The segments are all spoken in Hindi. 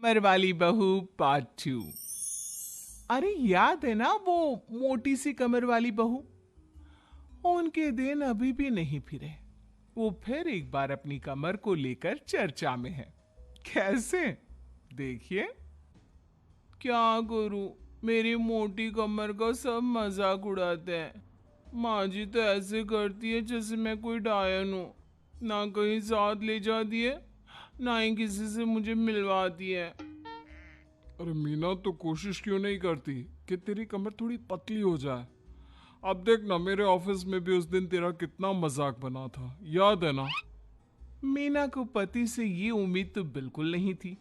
कमर वाली बहू पार्ट 2। अरे याद है ना वो मोटी सी कमर वाली बहू? उनके दिन अभी भी नहीं फिरे। वो फिर एक बार अपनी कमर को लेकर चर्चा में है। कैसे? देखिए। क्या करूं, मेरी मोटी कमर का सब मजाक उड़ाते हैं। माँ जी तो ऐसे करती है जैसे मैं कोई डायन हूं। ना कहीं साथ ले जाती है, ना ही किसी से मुझे मिलवाती है। अरे मीना, तो कोशिश क्यों नहीं करती कि तेरी कमर थोड़ी पतली हो जाए। अब देख ना, मेरे ऑफिस में भी उस दिन तेरा कितना मजाक बना था, याद है ना। मीना को पति से ये उम्मीद तो बिल्कुल नहीं थी।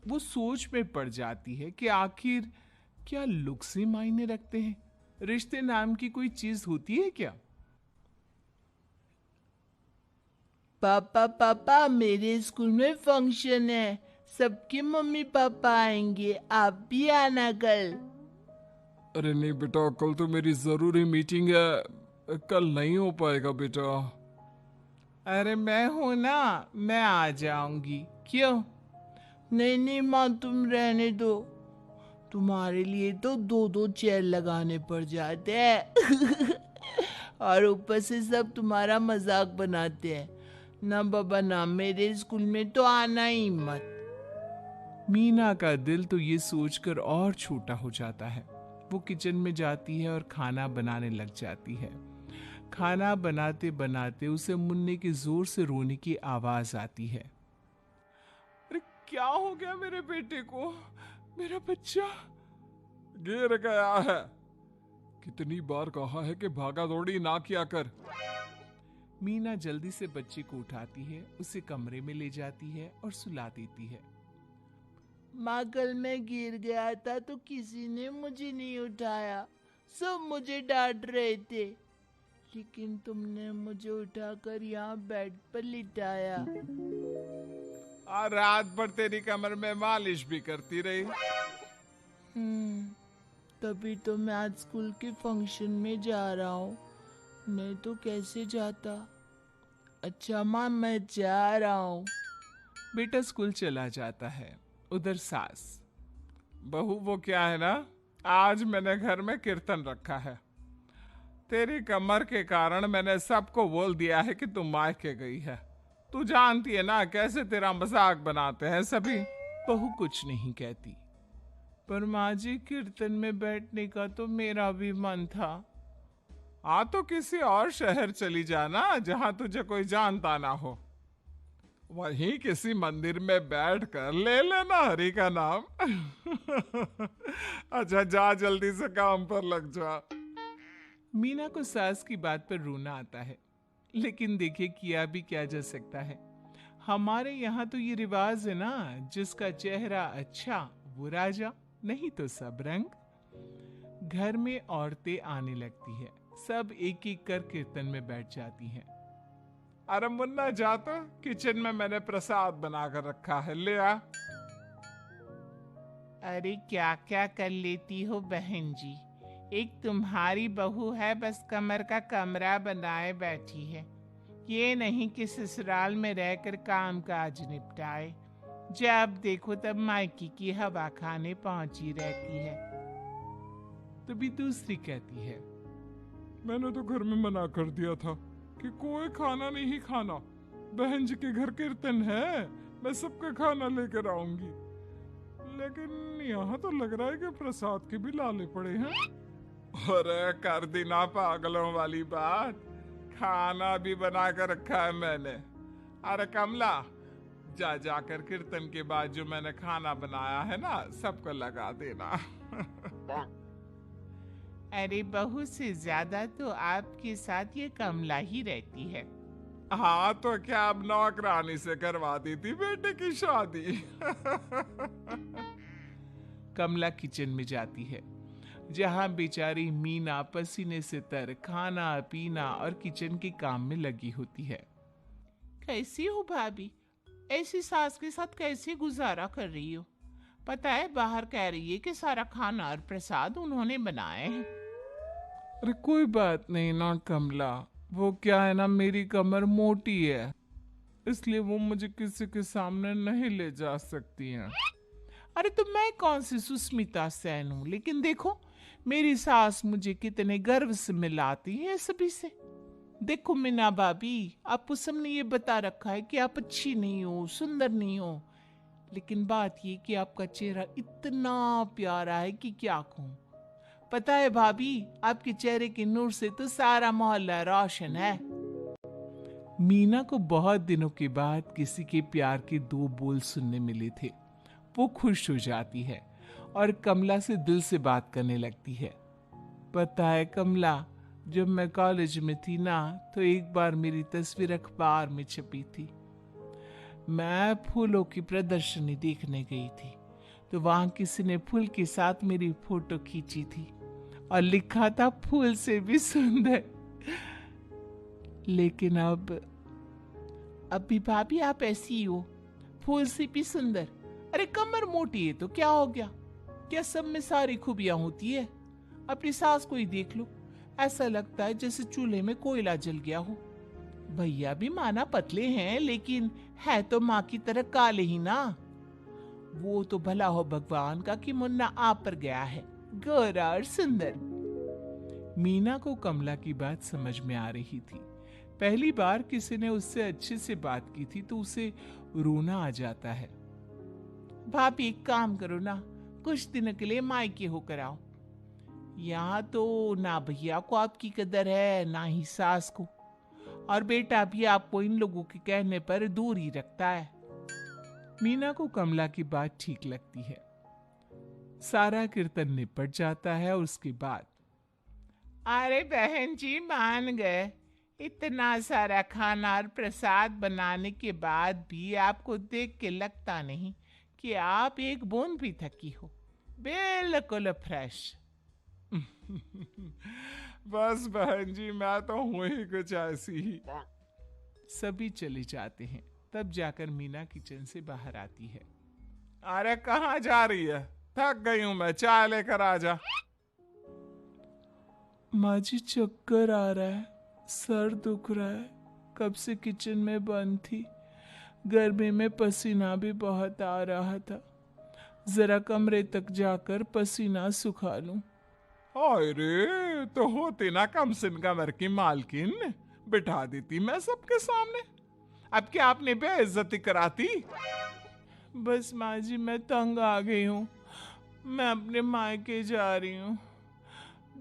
वो सोच में पड़ जाती है कि आखिर क्या लुक्स ही मायने रखते हैं? रिश्ते नाम की कोई चीज होती है क्या? पापा पापा, मेरे स्कूल में फंक्शन है। सबके मम्मी पापा आएंगे, आप भी आना कल। अरे नहीं बेटा, कल तो मेरी जरूरी मीटिंग है, कल नहीं हो पाएगा बेटा। अरे मैं हूं ना, मैं आ जाऊंगी। क्यों? नहीं नहीं माँ, तुम रहने दो। तुम्हारे लिए तो दो दो चेयर लगाने पड़ जाते हैं। और ऊपर से सब तुम्हारा मजाक बनाते हैं। ना बाबा ना, मेरे स्कूल में तो आना ही मत। मीना का दिल तो ये सोचकर और छोटा हो जाता है। वो किचन में जाती है और खाना बनाने लग जाती है। खाना बनाते बनाते उसे मुन्ने के जोर से रोने की आवाज आती है। अरे क्या हो गया मेरे बेटे को? मेरा बच्चा गिर गया है। कितनी बार कहा है कि भागा दौड़ी ना किया कर। मीना जल्दी से बच्चे को उठाती है, उसे कमरे में ले जाती है और सुला देती है। माँ, कल मैं गिर गया था तो किसी ने मुझे नहीं उठाया। सब मुझे डांट रहे थे, लेकिन तुमने मुझे उठाकर यहाँ बेड पर लिटाया। और रात भर तेरी कमर में मालिश भी करती रही। हम्म, तभी तो मैं आज स्कूल के फंक्शन में जा रहा हूँ। नहीं तो कैसे जाता। अच्छा माँ, मैं जा रहा हूँ। बेटा स्कूल चला जाता है। उधर सास, बहू वो क्या है ना, आज मैंने घर में कीर्तन रखा है। तेरी कमर के कारण मैंने सबको बोल दिया है कि तू मायके गई है। तू जानती है ना कैसे तेरा मजाक बनाते हैं सभी। बहू कुछ नहीं कहती। पर माँ जी, कीर्तन में बैठने का तो मेरा भी मन था। हाँ तो किसी और शहर चली जाना जहां तुझे कोई जानता ना हो। वहीं किसी मंदिर में बैठ कर ले लेना हरि का नाम। अच्छा जा, जल्दी से काम पर लग जा। मीना को सास की बात पर रोना आता है, लेकिन देखिए किया भी क्या जा सकता है। हमारे यहाँ तो ये रिवाज है ना, जिसका चेहरा अच्छा वो राजा, नहीं तो सब रंग। घर में औरतें आने लगती है, सब एक एक कर कीर्तन में बैठ जाती हैं। अरे मुन्ना जा तो, किचन में मैंने प्रसाद बनाकर रखा है, ले आ। अरे क्या क्या कर लेती हो बहन जी। एक तुम्हारी बहू है, बस कमर का कमरा बनाए बैठी है। ये नहीं कि ससुराल में रहकर काम काज निपटाए। जब देखो तब मायके की हवा खाने पहुंची रहती है। तभी दूसरी कहती है, मैंने तो घर में मना कर दिया था कि कोई खाना नहीं खाना। बहन जी के घर कीर्तन है, मैं सबका खाना लेकर आऊंगी। लेकिन यहाँ तो लग रहा है कि प्रसाद के भी लाले पड़े हैं। अरे कर दी ना पागलों वाली बात, खाना भी बना कर रखा है मैंने। अरे कमला, जा जाकर कीर्तन के बाद जो मैंने खाना बनाया है ना, सबको लगा देना। अरे बहू से ज्यादा तो आपके साथ ये कमला ही रहती है। हाँ तो क्या, अब नौकरानी से करवा दी थी बेटे की शादी। कमला किचन में जाती है, जहां बेचारी मीना पसीने से तर खाना पीना और किचन के काम में लगी होती है। कैसी हो भाभी? ऐसी सास के साथ कैसे गुजारा कर रही हो? पता है बाहर कह रही है कि सारा खाना और प्रसाद उन्होंने बनाए हैं। अरे कोई बात नहीं ना कमला, वो क्या है ना, मेरी कमर मोटी है, इसलिए वो मुझे किसी के सामने नहीं ले जा सकती हैं। अरे तो मैं कौन सी सुस्मिता सेन हूं, लेकिन देखो मेरी सास मुझे कितने गर्व से मिलाती है सभी से। देखो मीना भाभी, आपको सबने ये बता रखा है कि आप अच्छी नहीं हो, सुंदर नहीं हो, लेकिन बात ये कि आपका चेहरा इतना प्यारा है कि क्या कहूं। पता है भाभी, आपके चेहरे के नूर से तो सारा मोहल्ला रोशन है। मीना को बहुत दिनों के बाद किसी के प्यार के दो बोल सुनने मिले थे। वो खुश हो जाती है और कमला से दिल से बात करने लगती है। पता है कमला, जब मैं कॉलेज में थी ना, तो एक बार मेरी तस्वीर अखबार में छपी थी। मैं फूलों की प्रदर्शनी देखने गई थी, तो वहां किसी ने फूल के साथ मेरी फोटो खींची थी और लिखा था फूल से भी सुंदर। लेकिन अब भी भाभी आप ऐसी ही हो, फूल से भी सुंदर। अरे कमर मोटी है तो क्या हो गया, क्या सब में सारी खूबियां होती है? अपनी सास को ही देख लो, ऐसा लगता है जैसे चूल्हे में कोयला जल गया हो। भैया भी माना पतले हैं, लेकिन है तो माँ की तरह काले ही ना। वो तो भला हो भगवान का कि मुन्ना आप पर गया है, गोरा और सुंदर। मीना को कमला की बात समझ में आ रही थी। पहली बार किसी ने उससे अच्छे से बात की थी तो उसे रोना आ जाता है। भाभी एक काम करो ना, कुछ दिनों के लिए मायके होकर आओ। यहाँ तो ना भैया को आपकी कदर है, ना ही सास को, और बेटा भी आपको इन लोगों के कहने पर दूर ही रखता है। मीना को कमला की बात ठीक लगती है। सारा कीर्तन निपट जाता है और उसके बाद, अरे बहन जी मान गए, इतना सारा खाना और प्रसाद बनाने के बाद भी आपको देख के लगता नहीं कि आप एक बूंद भी थकी हो, बिल्कुल फ्रेश। बस बहन जी, मैं तो हूं ही कुछ ऐसी ही। सभी चले जाते हैं। तब जाकर मीना किचन से बाहर आती है। अरे कहाँ जा रही है? थक गई हूं मैं, चाय लेकर आ जा। माँ जी चक्कर आ रहा है, सर दुख रहा है, कब से किचन में बंद थी, गर्मी में पसीना भी बहुत आ रहा था, जरा कमरे तक जाकर पसीना सुखा लूं। अरे तो होती ना कम सिन कमर की मालकिन, बिठा देती मैं सबके सामने। अब क्या आपने बेइज्जती कराती? बस माँ जी मैं तंग आ गई हूँ, मैं अपने मायके जा रही हूँ।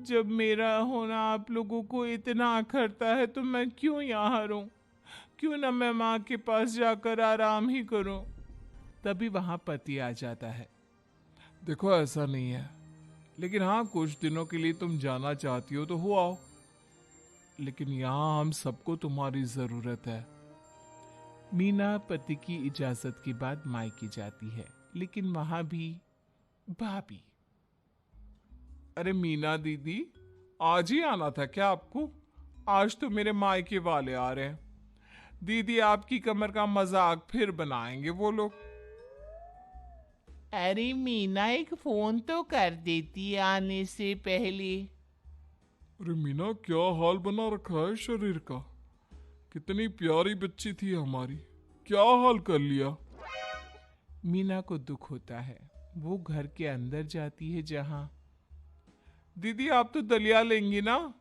जब मेरा होना आप लोगों को इतना अखरता है तो मैं क्यों यहाँ रहूं? क्यों ना मैं माँ के पास जाकर आराम ही करूं? तभी वहां पति आ जाता है। देखो ऐसा नहीं है, लेकिन हाँ कुछ दिनों के लिए तुम जाना चाहती हो तो हो आओ, लेकिन यहाँ हम सबको तुम्हारी जरूरत है। मीना पति की इजाजत के बाद मायके जाती है, लेकिन वहां भी भाभी। अरे मीना दीदी, आज ही आना था क्या आपको? आज तो मेरे मायके वाले आ रहे हैं। दीदी आपकी कमर का मजाक फिर बनाएंगे वो लोग। अरे मीना एक फोन तो कर देती आने से पहले। अरे मीना क्या हाल बना रखा है शरीर का, कितनी प्यारी बच्ची थी हमारी, क्या हाल कर लिया? मीना को दुख होता है। वो घर के अंदर जाती है जहां, दीदी आप तो दलिया लेंगी ना?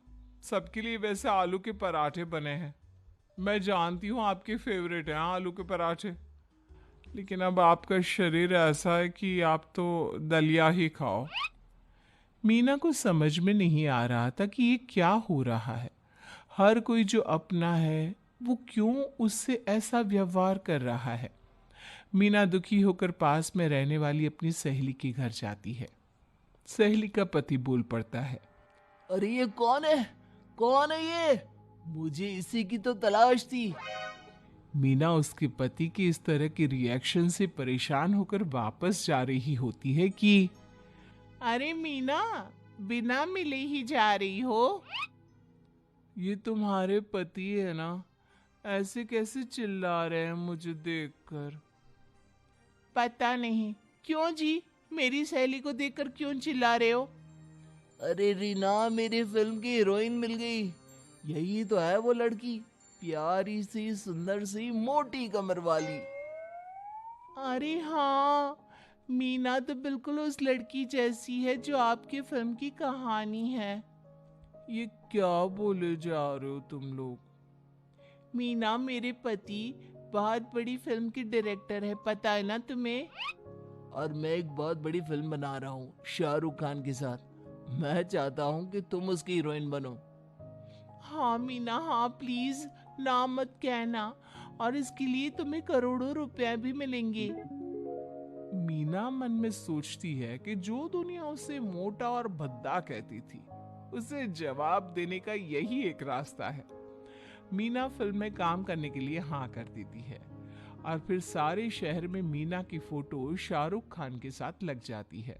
सबके लिए वैसे आलू के पराठे बने हैं, मैं जानती हूँ आपके फेवरेट हैं आलू के पराठे, लेकिन अब आपका शरीर ऐसा है कि आप तो दलिया ही खाओ। मीना को समझ में नहीं आ रहा था कि ये क्या हो रहा है। हर कोई जो अपना है वो क्यों उससे ऐसा व्यवहार कर रहा है। मीना दुखी होकर पास में रहने वाली अपनी सहेली के घर जाती है। सहेली का पति बोल पड़ता है, अरे ये कौन है, कौन है ये? मुझे इसी की तो तलाश थी। मीना उसके पति के इस तरह के रिएक्शन से परेशान होकर वापस जा रही होती है कि, अरे मीना बिना मिले ही जा रही हो? ये तुम्हारे पति है ना, ऐसे कैसे चिल्ला रहे हैं मुझे देखकर? पता नहीं क्यों जी, मेरी सहेली को देखकर क्यों चिल्ला रहे हो? अरे रीना मेरी फिल्म की हीरोइन मिल गई, यही तो है वो लड़की, प्यारी सी सुंदर सी मोटी कमर वाली। अरे हाँ, मीना तो बिल्कुल उस लड़की जैसी है जो आपकी फिल्म की कहानी है। ये क्या बोले जा रहे हो तुम लोग? मीना मेरे पति बहुत बड़ी फिल्म की डायरेक्टर है, पता है ना तुम्हें? और मैं एक बहुत बड़ी फिल्म बना रहा हूँ शाहरुख खान के साथ। मैं चाहता हूँ कि तुम उसकी हीरोइन बनो। हाँ मीना, हाँ प्लीज, ना मत कहना, और इसके लिए तुम्हें करोड़ों रुपए भी मिलेंगे। मीना मन में सोचती है कि जो दुनिया उसे मोटा और भद्दा कहती थी, उसे जवाब देने का यही एक रास्ता है। मीना फिल्म में काम करने के लिए हाँ कर देती है और फिर सारे शहर में मीना की फोटो शाहरुख खान के साथ लग जाती है।